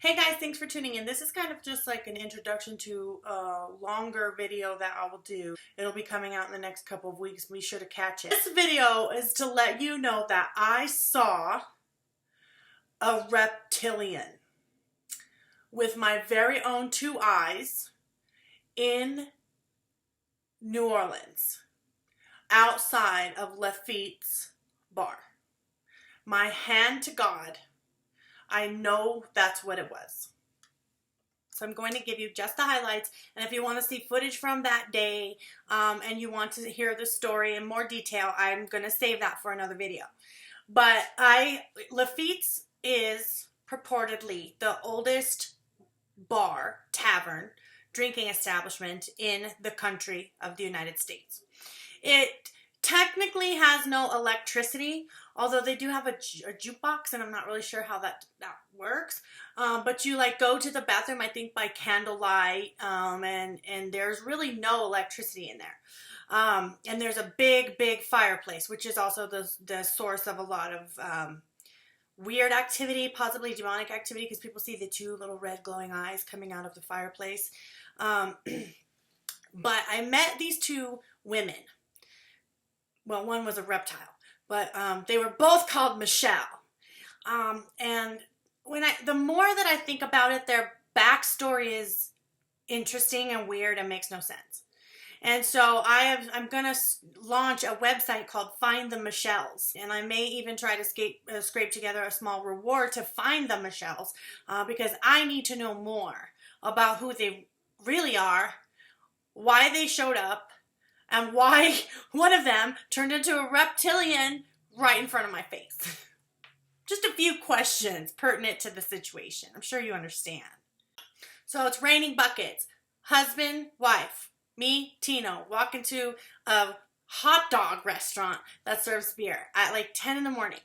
Hey guys, thanks for tuning in. This is kind of just like an introduction to a longer video that I will do. It'll be coming out in the next couple of weeks. Be sure to catch it. This video is to let you know that I saw a reptilian with my very own two eyes in New Orleans, outside of Lefit's bar. My hand to God, I know that's what it was. So I'm going to give you just the highlights, and if you want to see footage from that day and you want to hear the story in more detail, I'm going to save that for another video. But Lefit's is purportedly the oldest bar, tavern, drinking establishment in the country of the United States. It technically has no electricity, although they do have a jukebox, and I'm not really sure how that works. But you go to the bathroom, I think, by candlelight, and there's really no electricity in there. And there's a big fireplace, which is also the source of a lot of weird activity, possibly demonic activity, because people see the two little red glowing eyes coming out of the fireplace. But I met these two women. Well, one was a reptile, but they were both called Michelle. And the more that I think about it, their backstory is interesting and weird and makes no sense. And so I'm going to launch a website called Find the Michelles. And I may even try to scrape together a small reward to find the Michelles because I need to know more about who they really are, why they showed up, and why one of them turned into a reptilian right in front of my face. Just a few questions pertinent to the situation. I'm sure you understand. So it's raining buckets. Husband, wife, me, Tino, walk into a hot dog restaurant that serves beer at like 10 in the morning.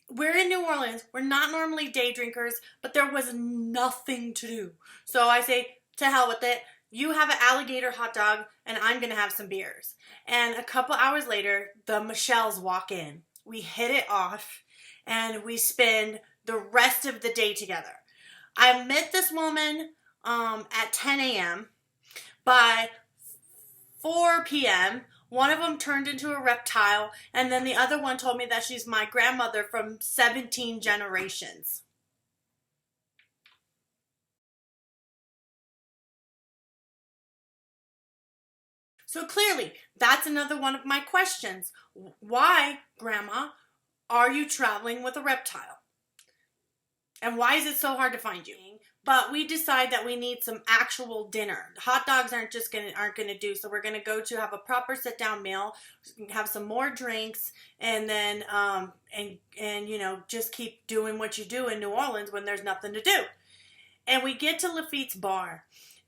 We're in New Orleans. We're not normally day drinkers, but there was nothing to do. So I say, to hell with it. You have an alligator hot dog, and I'm going to have some beers. And a couple hours later, the Michelles walk in. We hit it off, and we spend the rest of the day together. I met this woman at 10 a.m. By 4 p.m., one of them turned into a reptile, and then the other one told me that she's my grandmother from 17 generations. So clearly, that's another one of my questions. Why, Grandma, are you traveling with a reptile? And why is it so hard to find you? But we decide that we need some actual dinner. Hot dogs aren't gonna do, so we're gonna go to have a proper sit-down meal, have some more drinks, and then just keep doing what you do in New Orleans when there's nothing to do. And we get to Lefit's bar.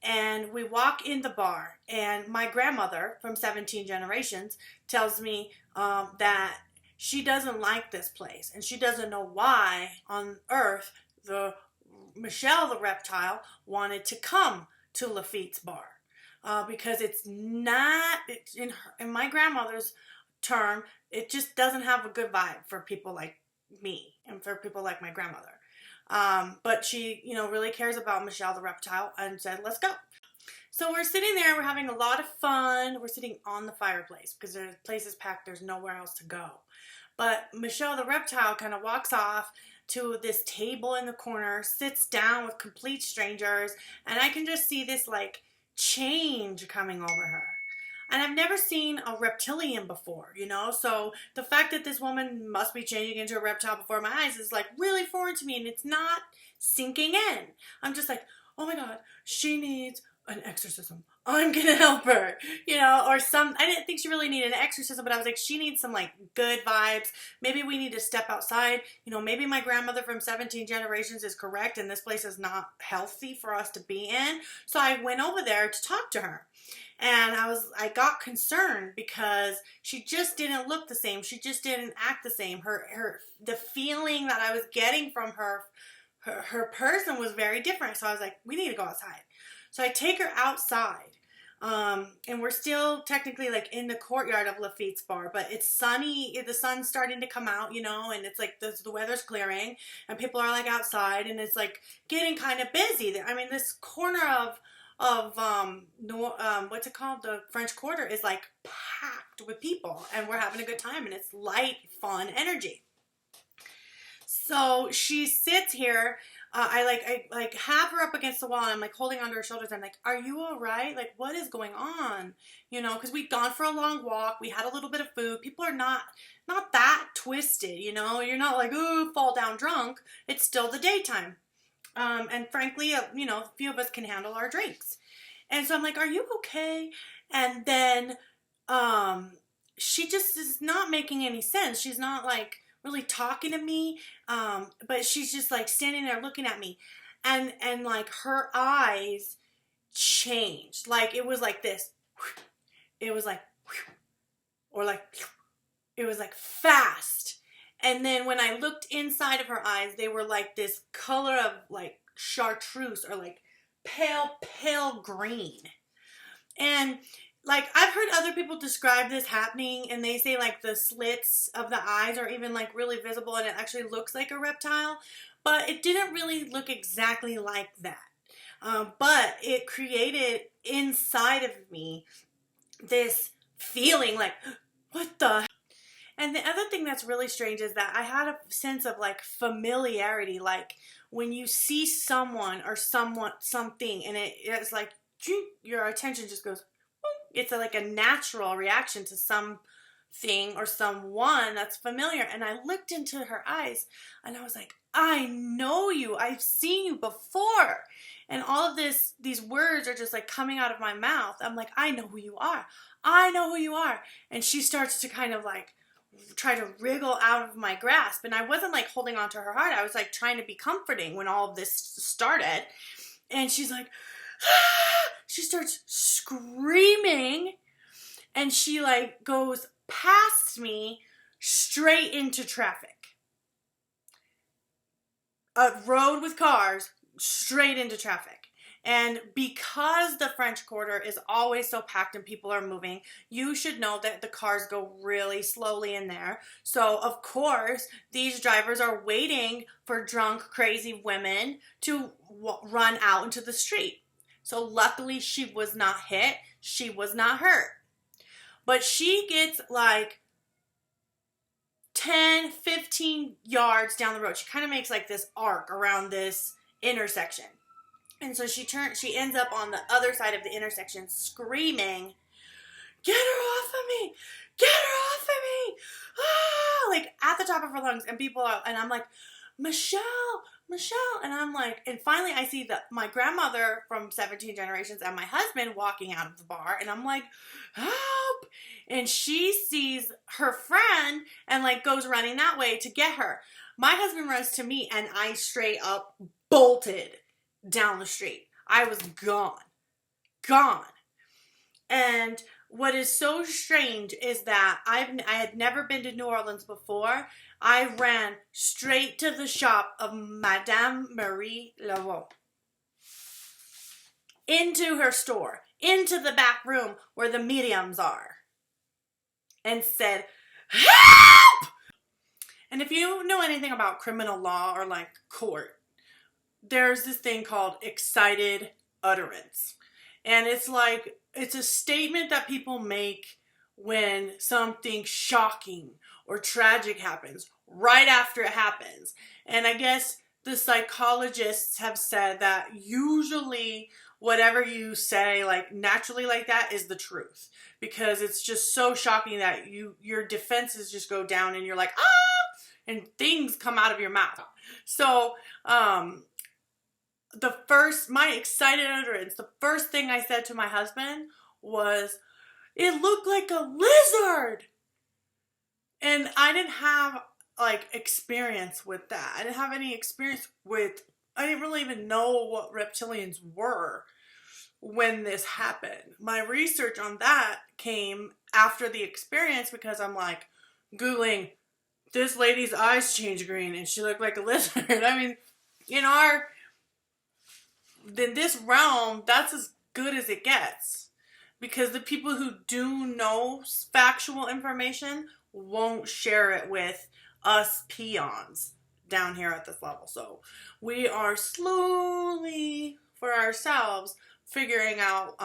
And we walk in the bar, and my grandmother from 17 generations tells me that she doesn't like this place, and she doesn't know why on earth Michelle the reptile wanted to come to Lefit's bar because it's not in my grandmother's term. It just doesn't have a good vibe for people like me and for people like my grandmother. But she, really cares about Michelle the reptile and said, let's go. So we're sitting there, we're having a lot of fun. We're sitting on the fireplace because the place is packed. There's nowhere else to go. But Michelle the reptile kind of walks off to this table in the corner, sits down with complete strangers, and I can just see this change coming over her. And I've never seen a reptilian before, so the fact that this woman must be changing into a reptile before my eyes is really foreign to me, and it's not sinking in. I'm just oh my God, she needs an exorcism. I'm gonna help her, or I didn't think she really needed an exorcism, but I was she needs some good vibes. Maybe we need to step outside. Maybe my grandmother from 17 generations is correct and this place is not healthy for us to be in. So I went over there to talk to her. And I got concerned because she just didn't look the same. She just didn't act the same. The feeling that I was getting from her person was very different. So I was we need to go outside. So I take her outside And we're still technically like in the courtyard of Lefit's bar, but it's sunny. The sun's starting to come out, you know, and it's like the weather's clearing and people are like outside and it's like getting kind of busy. I mean, this corner of what's it called? The French Quarter is like packed with people and we're having a good time and it's light, fun energy. So she sits here. I have her up against the wall and I'm like holding onto her shoulders. I'm like, are you all right? Like, what is going on? You know, because we'd gone for a long walk. We had a little bit of food. People are not that twisted, you know. You're not like, ooh, fall down drunk. It's still the daytime. And frankly, you know, a few of us can handle our drinks. And so I'm like, are you okay? And then she just is not making any sense. She's not like really talking to me, but she's just like standing there looking at me, and like her eyes changed. Like it was like this, it was like, or like, it was like fast. And then when I looked inside of her eyes, they were like this color of like chartreuse or like pale green. And like, I've heard other people describe this happening and they say like the slits of the eyes are even like really visible and it actually looks like a reptile, but it didn't really look exactly like that. But it created inside of me this feeling like, what the? And the other thing that's really strange is that I had a sense of like familiarity, like when you see someone or something and it's like your attention just goes, it's like a natural reaction to something or someone that's familiar. And I looked into her eyes and I was like, I know you. I've seen you before. And all of these words are just like coming out of my mouth. I'm like, I know who you are. I know who you are. And she starts to kind of like try to wriggle out of my grasp. And I wasn't like holding on to her heart. I was like trying to be comforting when all of this started. And she's like, she starts screaming and she like goes past me straight into traffic. A road with cars, straight into traffic. And because the French Quarter is always so packed and people are moving, you should know that the cars go really slowly in there. So, of course, these drivers are waiting for drunk, crazy women to run out into the street. So luckily she was not hit. She was not hurt. But she gets like 10, 15 yards down the road. She kind of makes like this arc around this intersection. And so she ends up on the other side of the intersection screaming, get her off of me! Get her off of me! Ah! Like at the top of her lungs. And people are, and I'm like, Michelle, and I'm like, and finally I see my grandmother from 17 generations and my husband walking out of the bar, and I'm like, help! And she sees her friend and like goes running that way to get her. My husband runs to me and I straight up bolted down the street. I was gone. And what is so strange is that I had never been to New Orleans before. I ran straight to the shop of Madame Marie Laveau. Into her store, into the back room where the mediums are. And said, help! And if you know anything about criminal law or like court, there's this thing called excited utterance. And it's like, it's a statement that people make when something shocking or tragic happens, right after it happens. And I guess the psychologists have said that usually whatever you say like naturally like that is the truth, because it's just so shocking that your defenses just go down and you're like, ah, and things come out of your mouth. So my excited utterance, the first thing I said to my husband was, it looked like a lizard. And I didn't have like experience with that. I didn't have any experience with, I didn't really even know what reptilians were when this happened. My research on that came after the experience because I'm like Googling, this lady's eyes changed green and she looked like a lizard. I mean, in this realm, that's as good as it gets. because the people who do know factual information won't share it with us peons down here at this level. So we are slowly for ourselves figuring out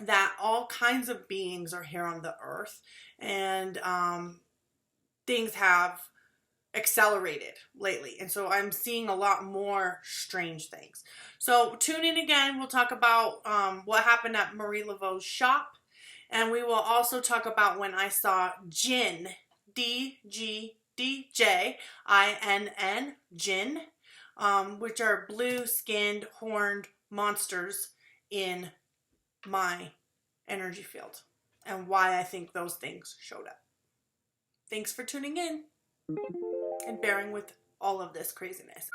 that all kinds of beings are here on the earth, and things have accelerated lately, and so I'm seeing a lot more strange things. So tune in again. We'll talk about what happened at Marie Laveau's shop, and we will also talk about when I saw Jinn, DGDJINN, Jinn, which are blue-skinned horned monsters in my energy field, and why I think those things showed up. Thanks for tuning in and bearing with all of this craziness.